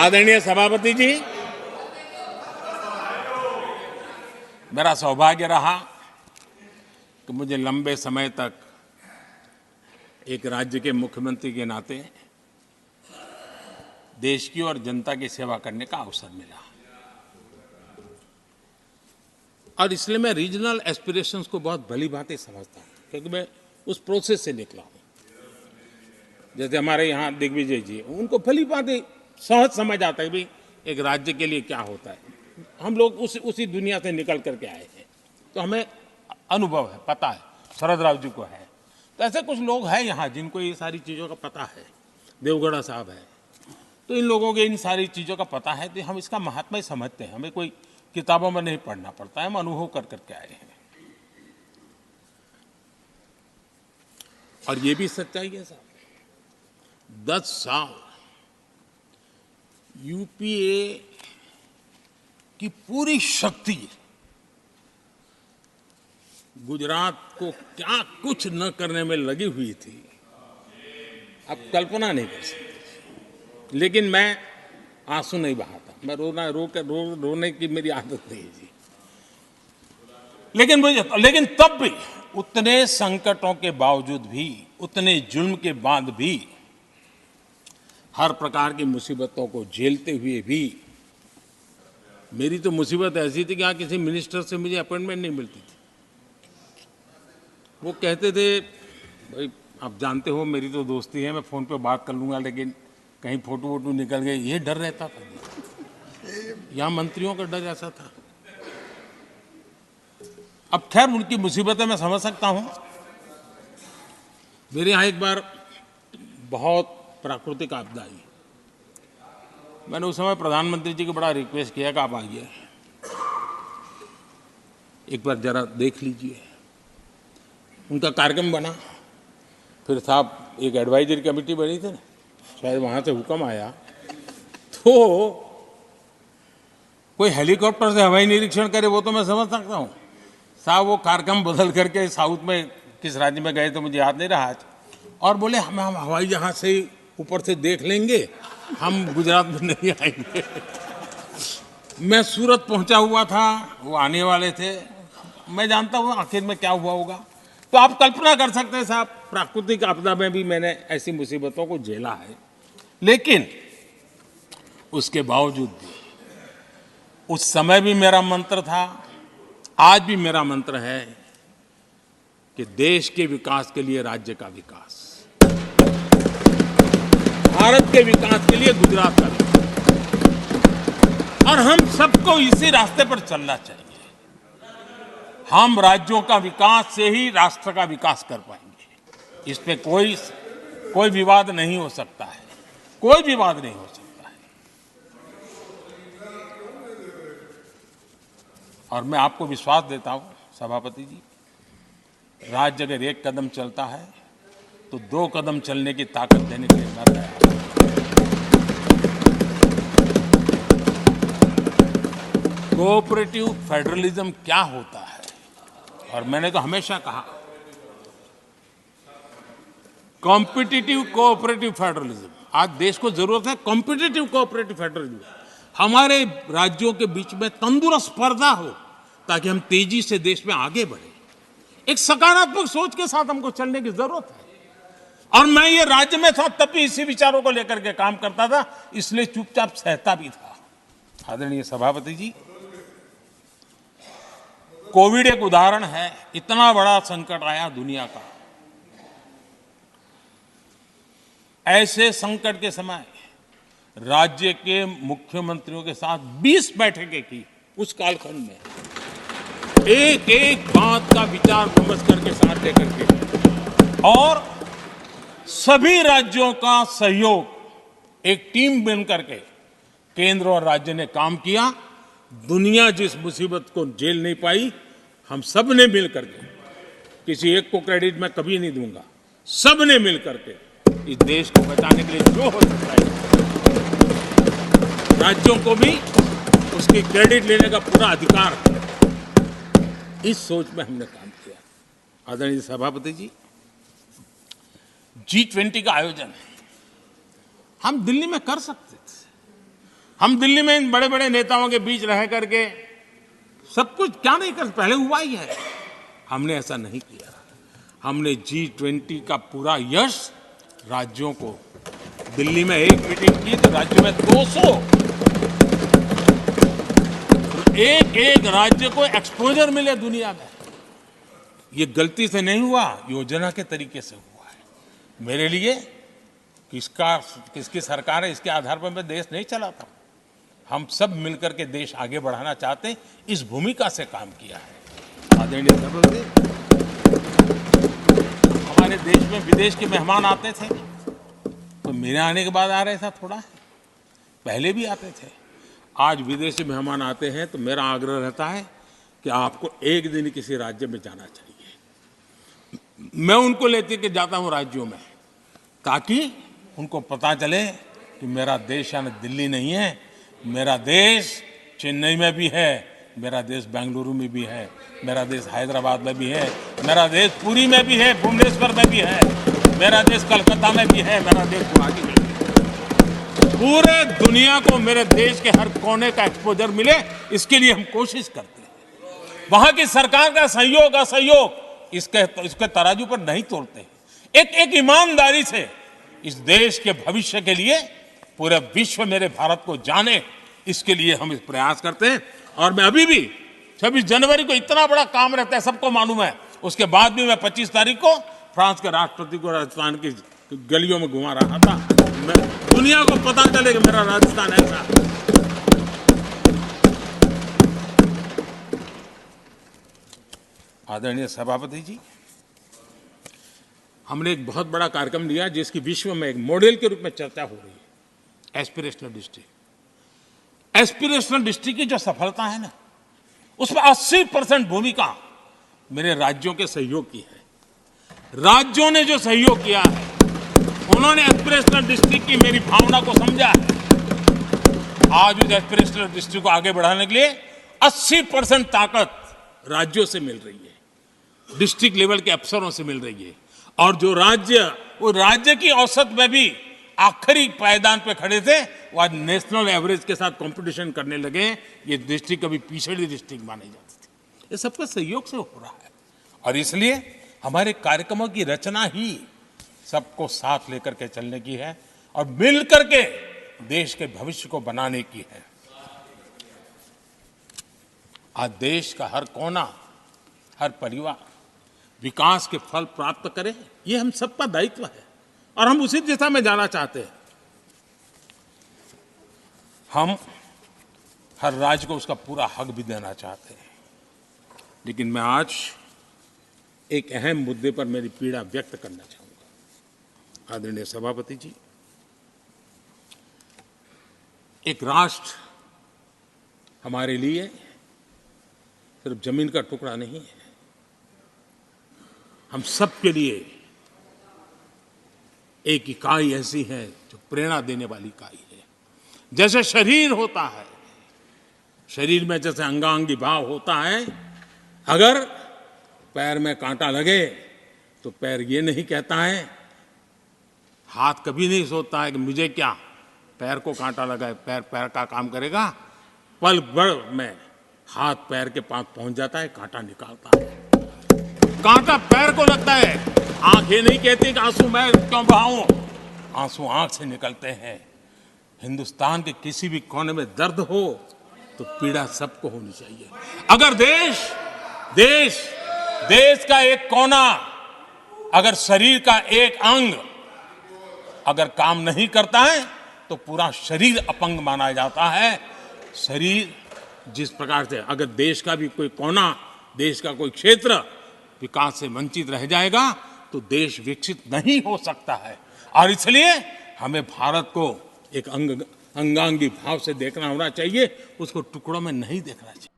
आदरणीय सभापति जी, मेरा सौभाग्य रहा कि मुझे लंबे समय तक एक राज्य के मुख्यमंत्री के नाते देश की और जनता की सेवा करने का अवसर मिला। और इसलिए मैं रीजनल एस्पिरेशंस को बहुत भली भांति समझता हूँ, क्योंकि मैं उस प्रोसेस से निकला हूँ। जैसे हमारे यहाँ दिग्विजय जी, उनको भली भांति सहज समझ आता है कि एक राज्य के लिए क्या होता है। हम लोग उसी दुनिया से निकल करके आए हैं, तो हमें अनुभव है, पता है। शरद राव जी को है, तो ऐसे कुछ लोग हैं यहाँ जिनको ये सारी चीज़ों का पता है। देवगढ़ा साहब है, तो इन लोगों के इन सारी चीज़ों का पता है, तो हम इसका महात्मा ही समझते हैं। हमें कोई किताबों में नहीं पढ़ना पड़ता है, हम अनुभव कर करके आए हैं। और ये भी सच्चाई है साहब, 10 साल यूपीए की पूरी शक्ति गुजरात को क्या कुछ न करने में लगी हुई थी, आप कल्पना नहीं कर सकते। लेकिन मैं आंसू नहीं बहाता, मैं रोने की मेरी आदत नहीं है जी। लेकिन तब भी उतने संकटों के बावजूद भी, उतने जुल्म के बाद भी, हर प्रकार की मुसीबतों को झेलते हुए भी, मेरी तो मुसीबत ऐसी थी कि यहाँ किसी मिनिस्टर से मुझे अपॉइंटमेंट नहीं मिलती थी। वो कहते थे, भाई आप जानते हो मेरी तो दोस्ती है, मैं फ़ोन पे बात कर लूँगा, लेकिन कहीं फोटो वोटो निकल गए, ये डर रहता था। यहाँ मंत्रियों का डर ऐसा था। अब खैर उनकी मुसीबतें मैं समझ सकता हूँ। मेरे यहाँ एक बार बहुत प्राकृतिक आपदा आई। मैंने उस समय प्रधानमंत्री जी को बड़ा रिक्वेस्ट किया कि आप आइए, एक बार जरा देख लीजिए। उनका कार्यक्रम बना, फिर साहब एक एडवाइजरी कमेटी बनी थी ना, शायद वहाँ से हुक्म आया, तो कोई हेलीकॉप्टर से हवाई निरीक्षण करे वो तो मैं समझ सकता हूँ। साहब वो कार्यक्रम बदल करके साउथ में किस राज्य में गए तो मुझे याद नहीं रहा आज, और बोले हम हवाई जहाज से ऊपर से देख लेंगे, हम गुजरात में नहीं आएंगे। मैं सूरत पहुंचा हुआ था, वो आने वाले थे, मैं जानता हूँ आखिर में क्या हुआ होगा। तो आप कल्पना कर सकते हैं साहब, प्राकृतिक आपदा में भी मैंने ऐसी मुसीबतों को झेला है। लेकिन उसके बावजूद भी उस समय भी मेरा मंत्र था, आज भी मेरा मंत्र है कि देश के विकास के लिए राज्य का विकास, भारत के विकास के लिए गुजरात का विकास, और हम सबको इसी रास्ते पर चलना चाहिए। हम राज्यों का विकास से ही राष्ट्र का विकास कर पाएंगे। इस पे कोई विवाद नहीं हो सकता है, कोई विवाद नहीं हो सकता है। और मैं आपको विश्वास देता हूं सभापति जी, राज्य अगर एक कदम चलता है तो 2 कदम चलने की ताकत देने के लिए मैं तैयार हूं। कोऑपरेटिव फेडरलिज्म क्या होता है, और मैंने तो हमेशा कहा कॉम्पिटिटिव कोऑपरेटिव फेडरलिज्म। आज देश को जरूरत है कॉम्पिटिटिव कोऑपरेटिव फेडरलिज्म। हमारे राज्यों के बीच में तंदुरुस्त स्पर्धा हो, ताकि हम तेजी से देश में आगे बढ़े। एक सकारात्मक सोच के साथ हमको चलने की जरूरत है। और मैं ये राज्य में था तब भी इसी विचारों को लेकर के काम करता था, इसलिए चुपचाप सहता भी था। आदरणीय सभापति जी, कोविड एक उदाहरण है। इतना बड़ा संकट आया दुनिया का, ऐसे संकट के समय राज्य के मुख्यमंत्रियों के साथ 20 बैठकें की। उस कालखंड में एक एक बात का विचार विमर्श करके साथ लेकर के, और सभी राज्यों का सहयोग, एक टीम बन करके केंद्र और राज्य ने काम किया। दुनिया जिस मुसीबत को झेल नहीं पाई, हम सब ने मिल करके, किसी एक को क्रेडिट मैं कभी नहीं दूंगा, सब ने मिल करके इस देश को बचाने के लिए जो हो सकता है, राज्यों को भी उसकी क्रेडिट लेने का पूरा अधिकार है। इस सोच में हमने काम किया। आदरणीय सभापति जी, G20 का आयोजन हम दिल्ली में कर सकते थे, हम दिल्ली में इन बड़े बड़े नेताओं के बीच रह करके सब कुछ क्या नहीं कर, पहले हुआ ही है। हमने ऐसा नहीं किया। हमने G20 का पूरा यश राज्यों को, दिल्ली में एक मीटिंग की तो राज्य में 200, एक एक राज्य को एक्सपोजर मिले दुनिया में। ये गलती से नहीं हुआ, योजना के तरीके से हुआ है। मेरे लिए किसकी सरकार है इसके आधार पर मैं देश नहीं चलाता। हम सब मिलकर के देश आगे बढ़ाना चाहते हैं, इस भूमिका से काम किया है। आदरणीय सभापति, हमारे देश में विदेश के मेहमान आते थे तो मेरे आने के बाद आ रहे थे, थोड़ा पहले भी आते थे। आज विदेशी मेहमान आते हैं तो मेरा आग्रह रहता है कि आपको एक दिन किसी राज्य में जाना चाहिए। मैं उनको लेते के जाता हूं राज्यों में, ताकि उनको पता चले कि मेरा देश यानी दिल्ली नहीं है, मेरा देश चेन्नई में भी है, मेरा देश बेंगलुरु में भी है, मेरा देश हैदराबाद में भी है, मेरा देश पुरी में भी है, भुवनेश्वर में भी है, मेरा देश कलकत्ता में भी है, मेरा देश गुवाहाटी में भी है। पूरे दुनिया को मेरे देश के हर कोने का एक्सपोजर मिले, इसके लिए हम कोशिश करते हैं। वहां की सरकार का सहयोग असहयोग इसके तराजू पर नहीं तोलते। एक ईमानदारी से इस देश के भविष्य के लिए पूरे विश्व मेरे भारत को जाने, इसके लिए हम इस प्रयास करते हैं। और मैं अभी भी 26 जनवरी को इतना बड़ा काम रहता है, सबको मालूम है। उसके बाद भी मैं 25 तारीख को फ्रांस के राष्ट्रपति को राजस्थान की गलियों में घुमा रहा था। मैं दुनिया को पता चले कि मेरा राजस्थान ऐसा। आदरणीय सभापति जी, हमने एक बहुत बड़ा कार्यक्रम लिया जिसकी विश्व में एक मॉडल के रूप में चर्चा हो रही है, एस्पिरेशनल डिस्ट्रिक्ट। एस्पिरेशनल डिस्ट्रिक्ट की जो सफलता है ना, उसमें 80% भूमिका मेरे राज्यों के सहयोग की है। राज्यों ने जो सहयोग किया है, उन्होंने एस्पिरेशनल डिस्ट्रिक्ट की मेरी भावना को समझा है। आज उस एस्पिरेशनल डिस्ट्रिक्ट को आगे बढ़ाने के लिए 80% ताकत राज्यों से मिल रही है, डिस्ट्रिक्ट लेवल के अफसरों से मिल रही है। और जो राज्य, वो राज्य की औसत में भी आखिरी पायदान पे खड़े थे, वो आज नेशनल एवरेज के साथ कंपटीशन करने लगे। ये डिस्ट्रिक्ट कभी पिछड़ी डिस्ट्रिक्ट मानी जाती थी। ये सबका सहयोग से हो रहा है। और इसलिए हमारे कार्यक्रमों की रचना ही सबको साथ लेकर के चलने की है और मिल करके देश के भविष्य को बनाने की है। आज देश का हर कोना, हर परिवार विकास के फल प्राप्त करे, ये हम सबका दायित्व है और हम उसी दिशा में जाना चाहते हैं। हम हर राज्य को उसका पूरा हक भी देना चाहते हैं। लेकिन मैं आज एक अहम मुद्दे पर मेरी पीड़ा व्यक्त करना चाहूंगा। आदरणीय सभापति जी, एक राष्ट्र हमारे लिए सिर्फ जमीन का टुकड़ा नहीं है, हम सब के लिए एक इकाई ऐसी है जो प्रेरणा देने वाली इकाई है। जैसे शरीर होता है, शरीर में जैसे अंगांगी भाव होता है, अगर पैर में कांटा लगे तो पैर ये नहीं कहता है, हाथ कभी नहीं सोचता है कि मुझे क्या, पैर को कांटा लगा है, पैर पैर का काम करेगा। पल भर में हाथ पैर के पास पहुंच जाता है, कांटा निकालता है। कांटा पैर को लगता है, आंख ये नहीं कहती कि आंसू मैं क्यों बहाऊं, आंसू आंख से निकलते हैं। हिंदुस्तान के किसी भी कोने में दर्द हो तो पीड़ा सबको होनी चाहिए। अगर देश का एक कोना, अगर शरीर का एक अंग अगर काम नहीं करता है तो पूरा शरीर अपंग माना जाता है। शरीर जिस प्रकार से, अगर देश का भी कोई कोना, देश का कोई क्षेत्र विकास से वंचित रह जाएगा तो देश विकसित नहीं हो सकता है। और इसलिए हमें भारत को एक अंगांगी भाव से देखना होना चाहिए, उसको टुकड़ों में नहीं देखना चाहिए।